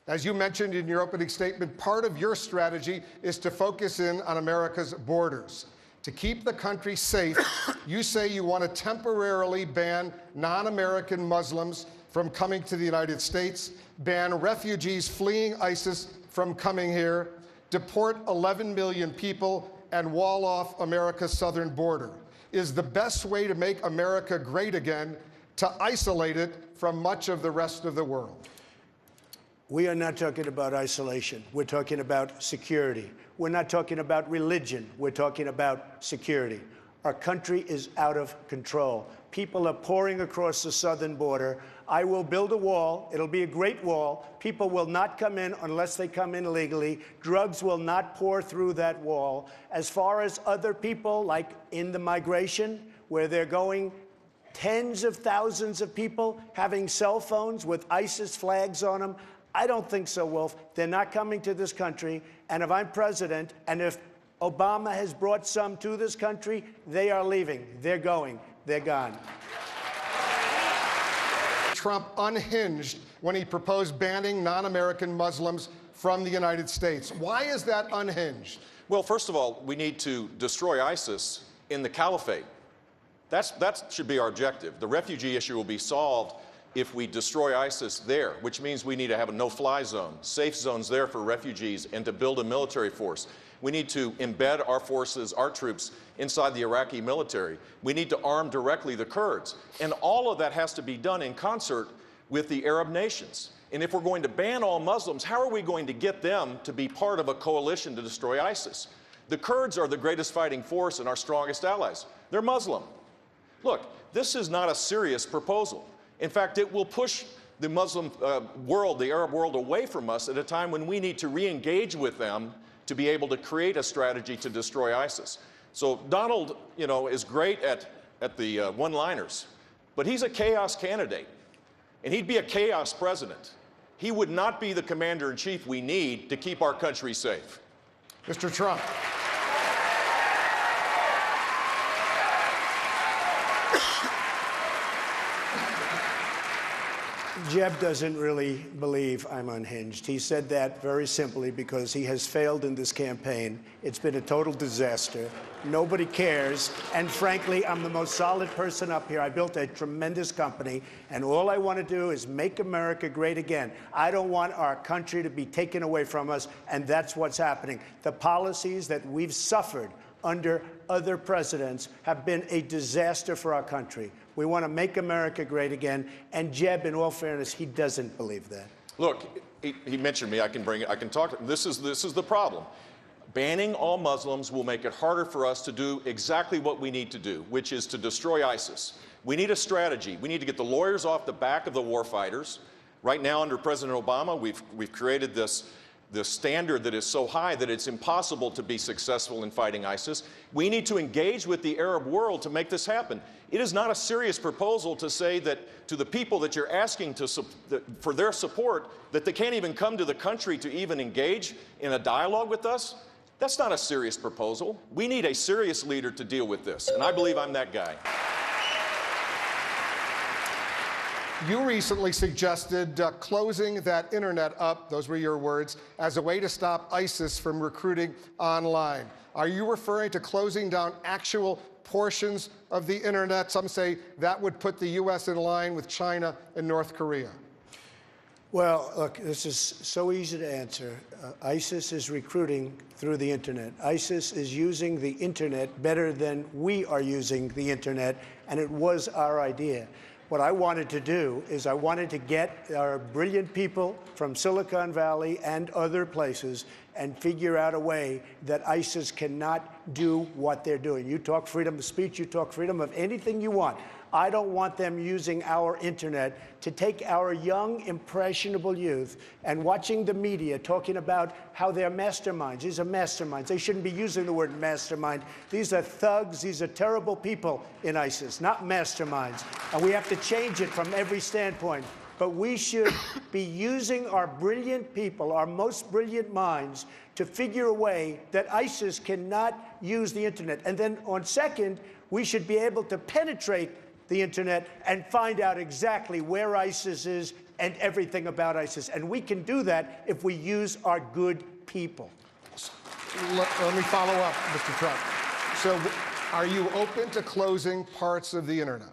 As you mentioned in your opening statement, part of your strategy is to focus in on America's borders. To keep the country safe, you say you want to temporarily ban non-American Muslims from coming to the United States, ban refugees fleeing ISIS from coming here, deport 11 million people, and wall off America's southern border. Is the best way to make America great again to isolate it from much of the rest of the world? We are not talking about isolation. We're talking about security. We're not talking about religion. We're talking about security. Our country is out of control. People are pouring across the southern border. I will build a wall. It'll be a great wall. People will not come in unless they come in illegally. Drugs will not pour through that wall. As far as other people, like in the migration, where they're going, tens of thousands of people having cell phones with ISIS flags on them, I don't think so, Wolf. They're not coming to this country. And if I'm president, and if Obama has brought some to this country, they are leaving. They're going. They're gone. Trump unhinged when he proposed banning non-American Muslims from the United States. Why is that unhinged? Well, first of all, we need to destroy ISIS in the caliphate. That should be our objective. The refugee issue will be solved if we destroy ISIS there, which means we need to have a no-fly zone, safe zones there for refugees, and to build a military force. We need to embed our forces, our troops, inside the Iraqi military. We need to arm directly the Kurds. And all of that has to be done in concert with the Arab nations. And if we're going to ban all Muslims, how are we going to get them to be part of a coalition to destroy ISIS? The Kurds are the greatest fighting force and our strongest allies. They're Muslim. Look, this is not a serious proposal. In fact, it will push the Muslim world, the Arab world, away from us at a time when we need to re-engage with them to be able to create a strategy to destroy ISIS. So Donald, is great at the one-liners, but he's a chaos candidate, and he'd be a chaos president. He would not be the commander-in-chief we need to keep our country safe. Mr. Trump. Jeb doesn't really believe I'm unhinged. He said that very simply because he has failed in this campaign. It's been a total disaster. Nobody cares. And frankly, I'm the most solid person up here. I built a tremendous company, and all I want to do is make America great again. I don't want our country to be taken away from us, and that's what's happening. The policies that we've suffered under other presidents have been a disaster for our country. We want to make America great again. And Jeb, in all fairness, he doesn't believe that. Look, he mentioned me. I can talk. This is the problem. Banning all Muslims will make it harder for us to do exactly what we need to do, which is to destroy ISIS. We need a strategy. We need to get the lawyers off the back of the warfighters. Right now, under President Obama, we've created this standard that is so high that it's impossible to be successful in fighting ISIS. We need to engage with the Arab world to make this happen. It is not a serious proposal to say that to the people that you're asking for their support, that they can't even come to the country to even engage in a dialogue with us. That's not a serious proposal. We need a serious leader to deal with this, and I believe I'm that guy. You recently suggested closing that internet up, those were your words, as a way to stop ISIS from recruiting online. Are you referring to closing down actual portions of the internet? Some say that would put the U.S. in line with China and North Korea. Well, look, this is so easy to answer. ISIS is recruiting through the internet. ISIS is using the internet better than we are using the internet, and it was our idea. What I wanted to do is I wanted to get our brilliant people from Silicon Valley and other places and figure out a way that ISIS cannot do what they're doing. You talk freedom of speech, you talk freedom of anything you want. I don't want them using our internet to take our young, impressionable youth and watching the media talking about how they're masterminds. These are masterminds. They shouldn't be using the word mastermind. These are thugs. These are terrible people in ISIS, not masterminds. And we have to change it from every standpoint. But we should be using our brilliant people, our most brilliant minds, to figure a way that ISIS cannot use the internet. And then on second, we should be able to penetrate the internet and find out exactly where ISIS is and everything about ISIS. And we can do that if we use our good people. Let me follow up, Mr. Trump. So are you open to closing parts of the internet?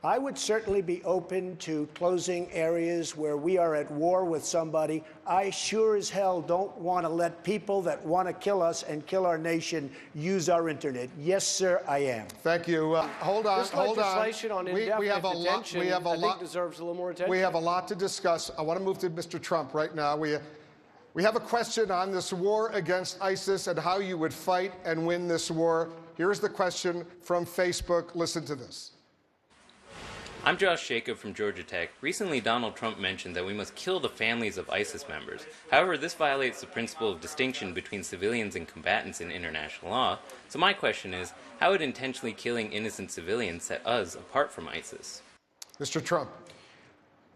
I would certainly be open to closing areas where we are at war with somebody. I sure as hell don't want to let people that want to kill us and kill our nation use our internet. Yes, sir, I am. Thank you. Hold on, This hold on. legislation on indefinite detention, I think, deserves a little more attention. We have a lot to discuss. I want to move to Mr. Trump right now. We have a question on this war against ISIS and how you would fight and win this war. Here's the question from Facebook. Listen to this. I'm Josh Jacob from Georgia Tech. Recently, Donald Trump mentioned that we must kill the families of ISIS members. However, this violates the principle of distinction between civilians and combatants in international law. So my question is, how would intentionally killing innocent civilians set us apart from ISIS? Mr. Trump.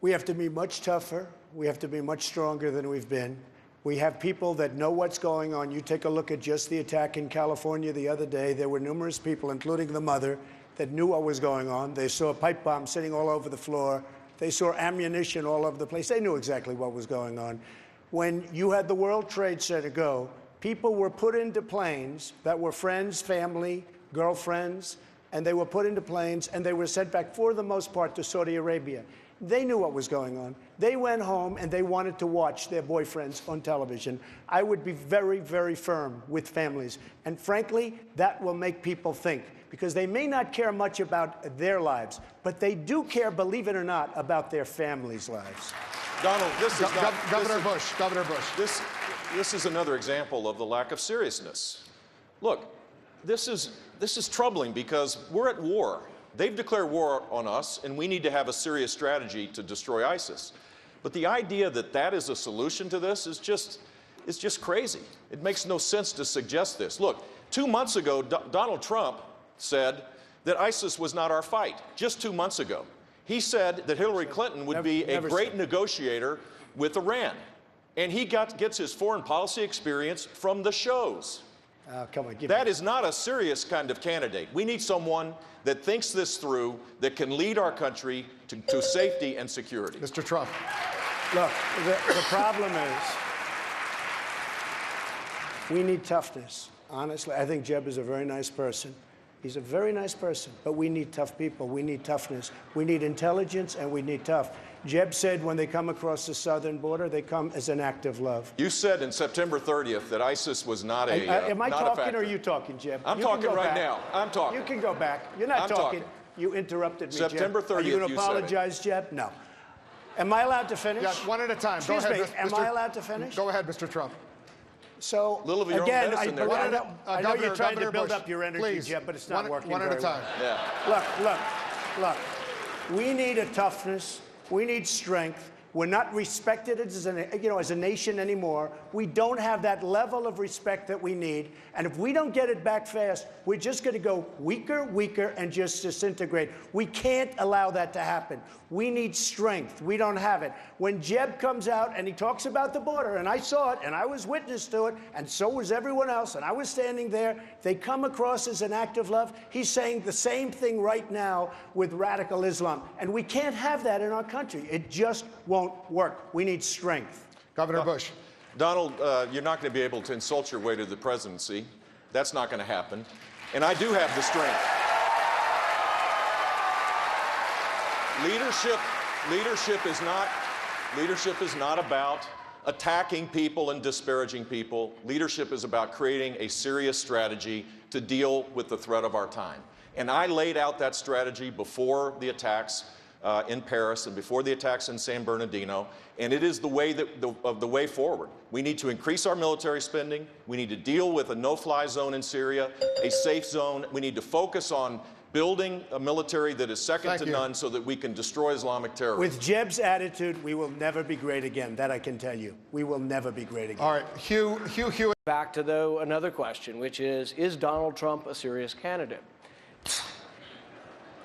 We have to be much tougher. We have to be much stronger than we've been. We have people that know what's going on. You take a look at just the attack in California the other day. There were numerous people, including the mother, that knew what was going on. They saw pipe bombs sitting all over the floor. They saw ammunition all over the place. They knew exactly what was going on. When you had the World Trade Center go, people were put into planes that were friends, family, girlfriends, and they were put into planes and they were sent back, for the most part, to Saudi Arabia. They knew what was going on. They went home and they wanted to watch their boyfriends on television. I would be very, very firm with families. And frankly, that will make people think, because they may not care much about their lives, but they do care, believe it or not, about their families' lives. Donald, this is not, Governor Bush. Governor Bush. This is another example of the lack of seriousness. Look, this is troubling because we're at war. They've declared war on us, and we need to have a serious strategy to destroy ISIS. But the idea that that is a solution to this is just crazy. It makes no sense to suggest this. Look, 2 months ago, Donald Trump said that ISIS was not our fight, just 2 months ago. He said that Hillary Clinton would be a great negotiator with Iran. And he gets his foreign policy experience from the shows. Come on, that is not a serious kind of candidate. We need someone that thinks this through, that can lead our country to safety and security. Mr. Trump. Look, the problem is we need toughness. Honestly, I think Jeb is a very nice person. He's a very nice person, but we need tough people. We need toughness. We need intelligence, and we need tough. Jeb said when they come across the southern border, they come as an act of love. You said in September 30th that ISIS was not a Am I not talking or are you talking, Jeb? I'm talking right now. I'm talking. You can go back. You're not I'm talking. talking. You interrupted me, September Jeb. 30th, Are you going you to said it. apologize, Jeb? No. Am I allowed to finish? Yeah, one at a time. Excuse Go ahead, me. Am I allowed to finish? Go ahead, Mr. Trump. So, Little of your own again, medicine there. I know you're trying Governor to build Bush, up your energy, please. Jeb, but it's not working One at a very well. time. Yeah. Look. We need a toughness. We need strength. We're not respected as a nation anymore. We don't have that level of respect that we need. And if we don't get it back fast, we're just going to go weaker, and just disintegrate. We can't allow that to happen. We need strength. We don't have it. When Jeb comes out and he talks about the border, and I saw it, and I was witness to it, and so was everyone else, and I was standing there, they come across as an act of love. He's saying the same thing right now with radical Islam. And we can't have that in our country. It just won't work. We need strength. Governor Bush. Donald, you're not going to be able to insult your way to the presidency. That's not going to happen. And I do have the strength. Leadership is not about attacking people and disparaging people. Leadership is about creating a serious strategy to deal with the threat of our time. And I laid out that strategy before the attacks in Paris and before the attacks in San Bernardino, and it is the way forward. We need to increase our military spending. We need to deal with a no-fly zone in Syria, a safe zone. We need to focus on building a military that is second to none so that we can destroy Islamic terrorism. With Jeb's attitude, we will never be great again. That I can tell you. We will never be great again. All right, Hugh. Back to, though, another question, which is Donald Trump a serious candidate?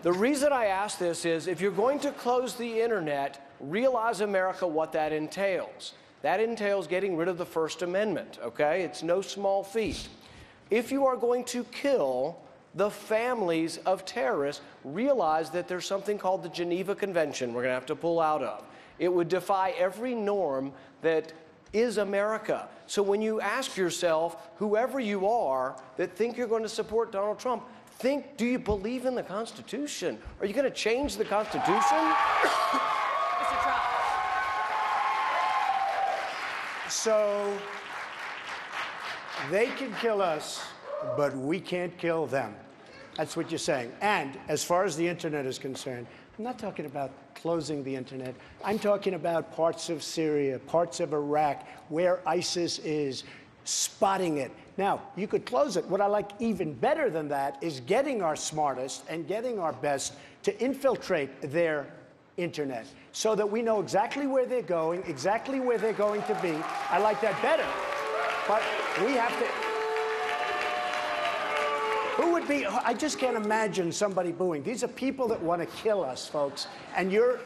The reason I ask this is if you're going to close the internet, realize, America, what that entails. That entails getting rid of the First Amendment, okay? It's no small feat. If you are going to kill the families of terrorists, realize that there's something called the Geneva Convention we're going to have to pull out of. It would defy every norm that is America. So when you ask yourself, whoever you are that think you're going to support Donald Trump, think, do you believe in the Constitution? Are you going to change the Constitution? Mr. Trump. So they can kill us, but we can't kill them. That's what you're saying. And as far as the internet is concerned, I'm not talking about closing the internet. I'm talking about parts of Syria, parts of Iraq, where ISIS is, spotting it. Now, you could close it. What I like even better than that is getting our smartest and getting our best to infiltrate their internet so that we know exactly where they're going, exactly where they're going to be. I like that better. But we have to... Who would be... I just can't imagine somebody booing. These are people that want to kill us, folks. And you're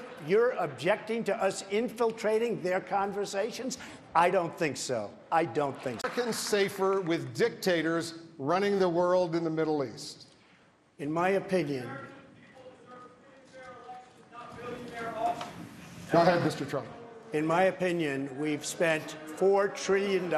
objecting to us infiltrating their conversations? I don't think so. I don't think so. Americans safer with dictators running the world in the Middle East? In my opinion... Go ahead, Mr. Trump. In my opinion, we've spent $4 trillion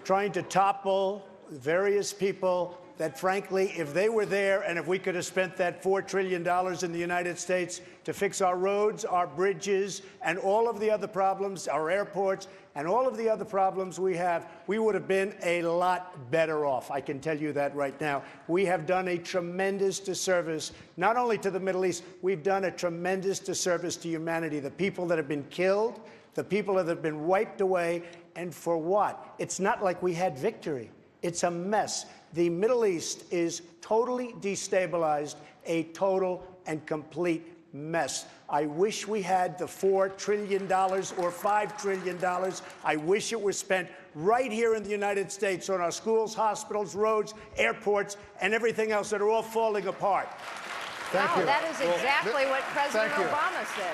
trying to topple various people that, frankly, if they were there and if we could have spent that $4 trillion in the United States to fix our roads, our bridges, and all of the other problems, our airports, and all of the other problems we have, we would have been a lot better off. I can tell you that right now. We have done a tremendous disservice, not only to the Middle East, we've done a tremendous disservice to humanity. The people that have been killed, the people that have been wiped away, and for what? It's not like we had victory. It's a mess. The Middle East is totally destabilized, a total and complete mess. I wish we had the $4 trillion or $5 trillion. I wish it was spent right here in the United States on our schools, hospitals, roads, airports, and everything else that are all falling apart. Thank you. That is exactly what President thank you. Obama said.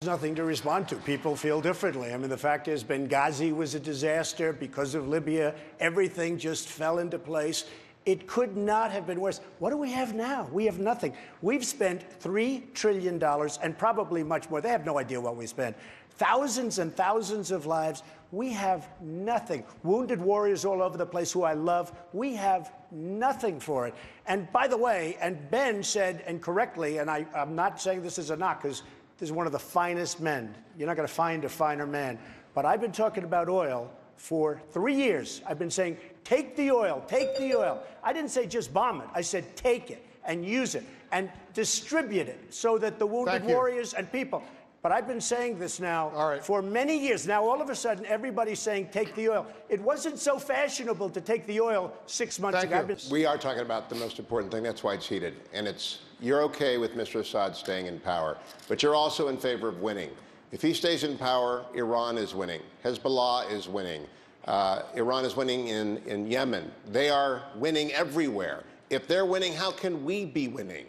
There's nothing to respond to. People feel differently. I mean, the fact is Benghazi was a disaster because of Libya. Everything just fell into place. It could not have been worse. What do we have now? We have nothing. We've spent $3 trillion and probably much more. They have no idea what we spent. Thousands and thousands of lives. We have nothing. Wounded warriors all over the place who I love. We have nothing for it. And by the way, and Ben said, and correctly, and I'm not saying this is a knock, because this is one of the finest men. You're not going to find a finer man. But I've been talking about oil for 3 years. I've been saying, take the oil, take the oil. I didn't say just bomb it. I said take it and use it and distribute it so that the wounded warriors and people. But I've been saying this now for many years. Now, all of a sudden, everybody's saying take the oil. It wasn't so fashionable to take the oil 6 months ago. We are talking about the most important thing. That's why it's heated. And it's, you're okay with Mr. Assad staying in power, but you're also in favor of winning. If he stays in power, Iran is winning. Hezbollah is winning. Iran is winning in Yemen. They are winning everywhere. If they're winning, how can we be winning?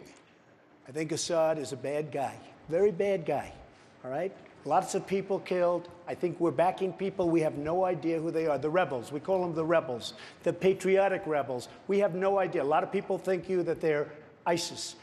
I think Assad is a bad guy, very bad guy, all right? Lots of people killed. I think we're backing people. We have no idea who they are. The rebels, we call them the rebels, the patriotic rebels. We have no idea. A lot of people think that they're ISIS.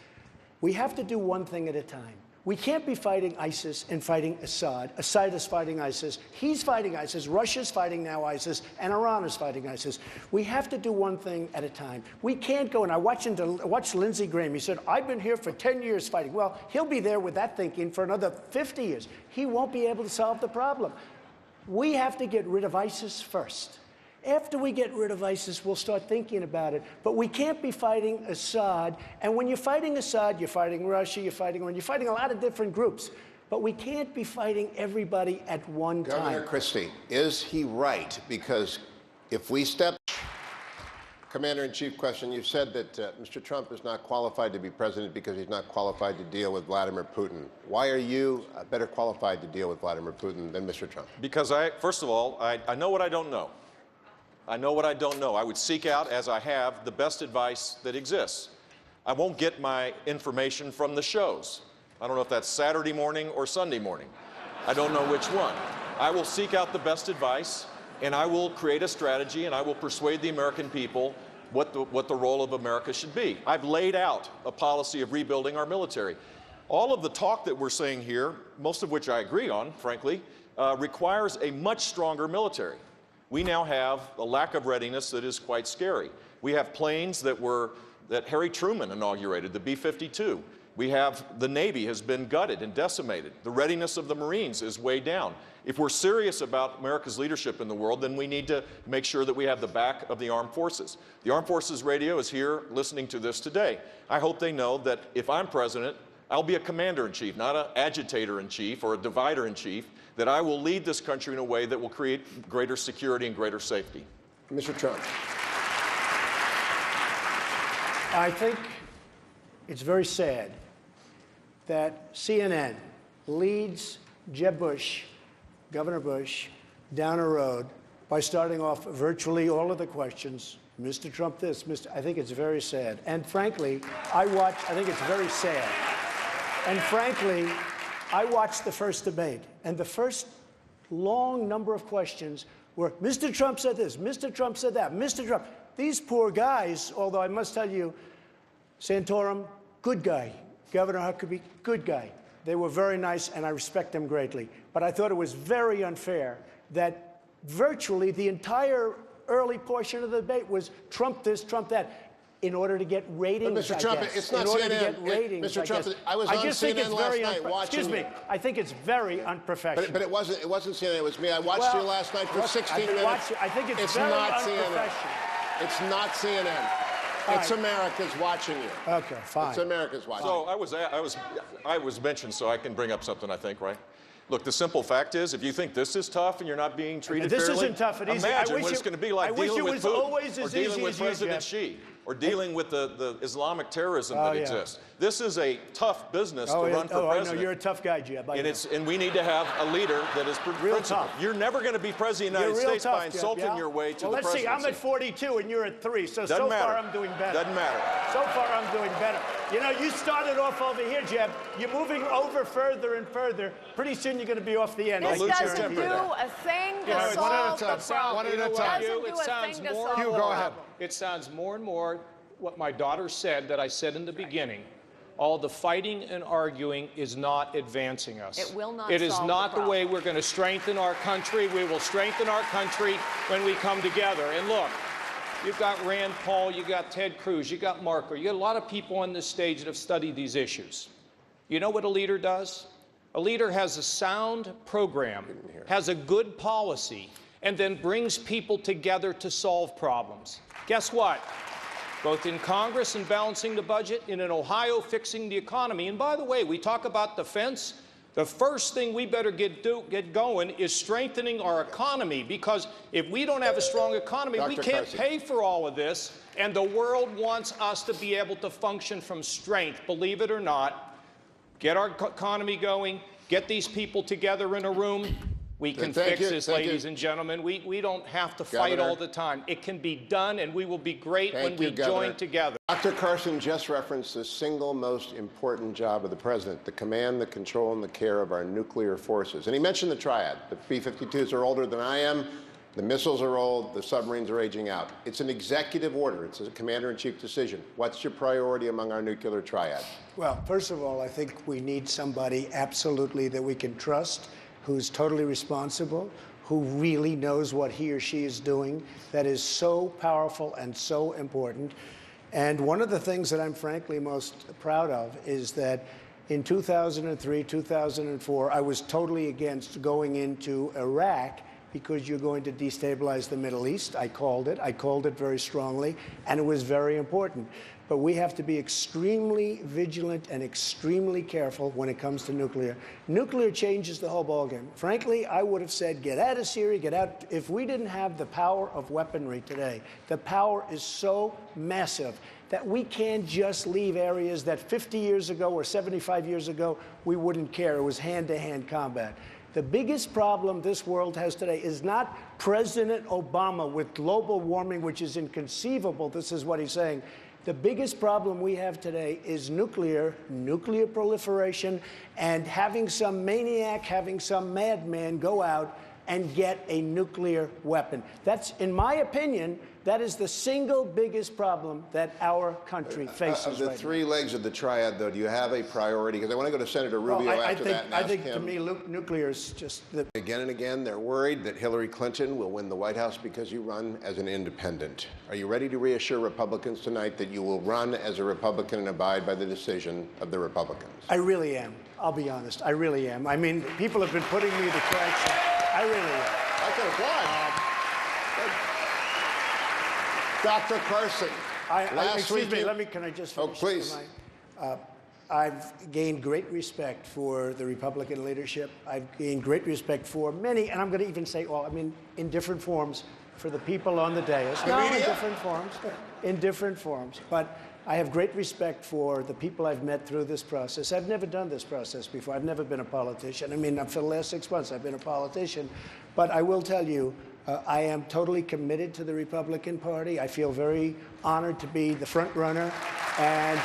We have to do one thing at a time. We can't be fighting ISIS and fighting Assad. Assad is fighting ISIS. He's fighting ISIS. Russia's fighting now ISIS. And Iran is fighting ISIS. We have to do one thing at a time. We can't go, and I watched Lindsey Graham. He said, I've been here for 10 years fighting. Well, he'll be there with that thinking for another 50 years. He won't be able to solve the problem. We have to get rid of ISIS first. After we get rid of ISIS, we'll start thinking about it. But we can't be fighting Assad. And when you're fighting Assad, you're fighting Russia, you're fighting Iran, you're fighting a lot of different groups. But we can't be fighting everybody at one time. Governor Christie, is he right? Because if we step... Commander-in-Chief question, you said that Mr. Trump is not qualified to be president because he's not qualified to deal with Vladimir Putin. Why are you better qualified to deal with Vladimir Putin than Mr. Trump? Because first of all, I know what I don't know. I know what I don't know. I would seek out, as I have, the best advice that exists. I won't get my information from the shows. I don't know if that's Saturday morning or Sunday morning. I don't know which one. I will seek out the best advice, and I will create a strategy, and I will persuade the American people what the role of America should be. I've laid out a policy of rebuilding our military. All of the talk that we're saying here, most of which I agree on, frankly, requires a much stronger military. We now have a lack of readiness that is quite scary. We have planes that Harry Truman inaugurated, the B-52. We have the Navy has been gutted and decimated. The readiness of the Marines is way down. If we're serious about America's leadership in the world, then we need to make sure that we have the back of the armed forces. The Armed Forces Radio is here listening to this today. I hope they know that if I'm president, I'll be a commander-in-chief, not an agitator-in-chief or a divider-in-chief, that I will lead this country in a way that will create greater security and greater safety. Mr. Trump. I think it's very sad that CNN leads Jeb Bush, Governor Bush, down a road by starting off virtually all of the questions, Mr. Trump this, I think it's very sad. And frankly, I think it's very sad. And frankly, I watched the first debate, and the first long number of questions were, Mr. Trump said this, Mr. Trump said that, Mr. Trump. These poor guys, although I must tell you, Santorum, good guy. Governor Huckabee, good guy. They were very nice, and I respect them greatly. But I thought it was very unfair that virtually the entire early portion of the debate was Trump this, Trump that, in order to get ratings, But Mr. Trump, I guess. it's not in order CNN. to get ratings, Mr. Trump, I was on just think CNN it's last very night watching. Excuse me. I think it's very unprofessional. But it wasn't CNN. It was me. I watched you last night for 16 minutes. I think it's very not unprofessional. CNN. It's not CNN. It's America's watching you. Okay, fine. It's America's watching. So I was mentioned, so I can bring up something, I think, right? Look, the simple fact is, if you think this is tough and you're not being treated This fairly, isn't tough and easy. imagine what it's going to be like dealing with Putin, always or as dealing easy with as you, President Jeff. Xi, or dealing with the Islamic terrorism that yeah. exists. This is a tough business to run for I know. president. You're a tough guy, Jeb. And we need to have a leader that is principled. tough. You're never going to be president of the United States by insulting your way to the let's presidency. see. I'm at 42 and you're at 3, so Doesn't matter. far I'm doing better. Doesn't matter. So far I'm doing better. You know, you started off over here, Jeb. You're moving over further and further. Pretty soon you're going to be off the end. This lose your doesn't temper do there. a thing to One at a solve the time. problem. One at a time. Doesn't do It a sounds thing to more solve Hugh, the go ahead. problem. It sounds more and more what my daughter said that I said in the beginning. All the fighting and arguing is not advancing us. It will not It is solve not the the way problem. we're going to strengthen our country. We will strengthen our country when we come together. And look, you've got Rand Paul, you've got Ted Cruz, you've got Marco. You got a lot of people on this stage that have studied these issues. You know what a leader does? A leader has a sound program, has a good policy, and then brings people together to solve problems. Guess what? Both in Congress and balancing the budget, and in Ohio fixing the economy. And by the way, we talk about defense. The first thing we better get going is strengthening our economy, because if we don't have a strong economy, we Dr. can't Carson. pay for all of this, and the world wants us to be able to function from strength, believe it or not. Get our economy going, get these people together in a room. We can Thank fix you. this, Thank you. ladies and gentlemen. We don't have to fight Governor. all the time. It can be done, and we will be great when Thank you, we Governor. join together. Dr. Carson just referenced the single most important job of the president, the command, the control, and the care of our nuclear forces. And he mentioned the triad. The B-52s are older than I am. The missiles are old. The submarines are aging out. It's an executive order. It's a commander-in-chief decision. What's your priority among our nuclear triad? Well, first of all, I think we need somebody absolutely that we can trust, who's totally responsible, who really knows what he or she is doing. That is so powerful and so important. And one of the things that I'm frankly most proud of is that in 2003, 2004, I was totally against going into Iraq because you're going to destabilize the Middle East. I called it very strongly, and it was very important. But we have to be extremely vigilant and extremely careful when it comes to nuclear. Nuclear changes the whole ballgame. Frankly, I would have said, get out of Syria, get out. If we didn't have the power of weaponry today, the power is so massive that we can't just leave areas that 50 years ago or 75 years ago, we wouldn't care. It was hand-to-hand combat. The biggest problem this world has today is not President Obama with global warming, which is inconceivable. This is what he's saying. The biggest problem we have today is nuclear proliferation, and having some maniac, having some madman go out and get a nuclear weapon. That's, in my opinion, that is the single biggest problem that our country faces Of the right three legs of the triad, though, do you have a priority? Because I want to go to Senator now. Rubio Well, after that and I ask think him. to me, nuclear is just the... Again and again, they're worried that Hillary Clinton will win the White House because you run as an independent. Are you ready to reassure Republicans tonight that you will run as a Republican and abide by the decision of the Republicans? I really am. I'll be honest. I really am. I mean, people have been putting me to correction. I really am. I can applaud. Dr. Carson, Excuse me, can I just finish? Oh, please. I've gained great respect for the Republican leadership. I've gained great respect for many, and I'm going to even say all, I mean, in different forms, for the people on the dais. No, in different forms. In different forms. But I have great respect for the people I've met through this process. I've never done this process before. I've never been a politician. I mean, for the last 6 months, I've been a politician. But I will tell you, I am totally committed to the Republican Party. I feel very honored to be the front runner. And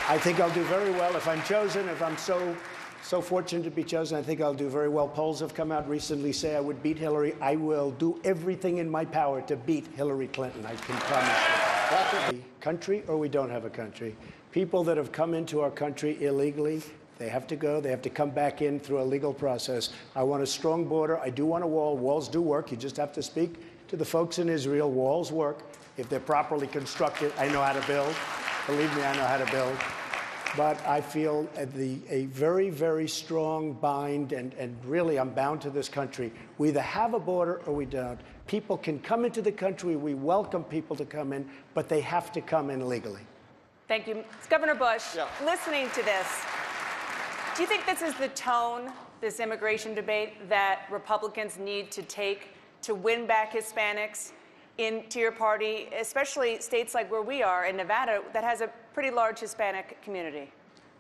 I think I'll do very well if I'm chosen, if I'm so fortunate to be chosen. I think I'll do very well. Polls have come out recently say I would beat Hillary. I will do everything in my power to beat Hillary Clinton. I can promise you. Country or we don't have a country. People that have come into our country illegally, they have to go. They have to come back in through a legal process. I want a strong border. I do want a wall. Walls do work. You just have to speak to the folks in Israel. Walls work if they're properly constructed. I know how to build. Believe me, I know how to build. But I feel a very, very strong bind, and really I'm bound to this country. We either have a border or we don't. People can come into the country. We welcome people to come in, but they have to come in legally. Thank you. Governor Bush, listening to this, do you think this is the tone, this immigration debate, that Republicans need to take to win back Hispanics into your party, especially states like where we are in Nevada that has a pretty large Hispanic community?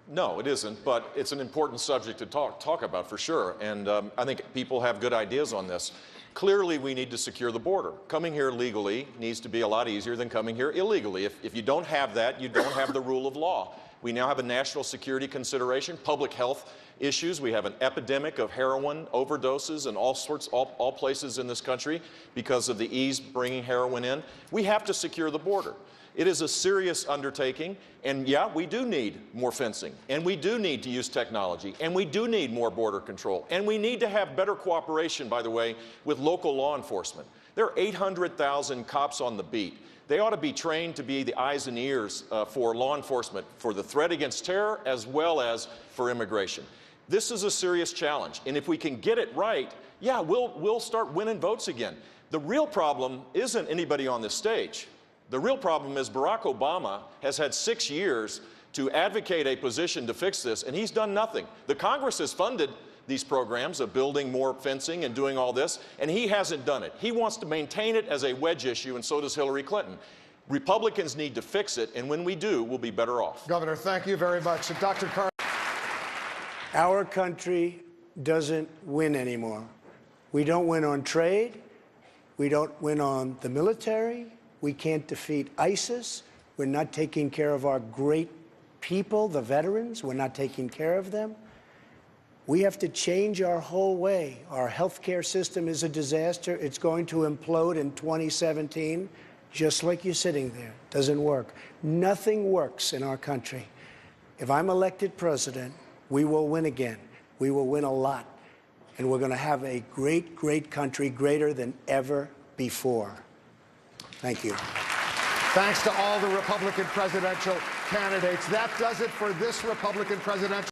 No, it isn't, but it's an important subject to talk about for sure. And I think people have good ideas on this. Clearly, we need to secure the border. Coming here legally needs to be a lot easier than coming here illegally. If you don't have that, you don't have the rule of law. We now have a national security consideration, public health issues. We have an epidemic of heroin overdoses in all places in this country because of the ease bringing heroin in. We have to secure the border. It is a serious undertaking, and yeah, we do need more fencing, and we do need to use technology, and we do need more border control, and we need to have better cooperation, by the way, with local law enforcement. There are 800,000 cops on the beat. They ought to be trained to be the eyes and ears for law enforcement, for the threat against terror, as well as for immigration. This is a serious challenge, and if we can get it right, yeah, we'll start winning votes again. The real problem isn't anybody on this stage. The real problem is Barack Obama has had 6 years to advocate a position to fix this, and he's done nothing. The Congress has funded these programs of building more fencing and doing all this, and he hasn't done it. He wants to maintain it as a wedge issue, and so does Hillary Clinton. Republicans need to fix it, and when we do, we'll be better off. Governor, thank you very much. Dr. Carr. Our country doesn't win anymore. We don't win on trade. We don't win on the military. We can't defeat ISIS. We're not taking care of our great people, the veterans. We're not taking care of them. We have to change our whole way. Our healthcare system is a disaster. It's going to implode in 2017, just like you're sitting there. Doesn't work. Nothing works in our country. If I'm elected president, we will win again. We will win a lot. And we're going to have a great, great country, greater than ever before. Thank you. Thanks to all the Republican presidential candidates. That does it for this Republican presidential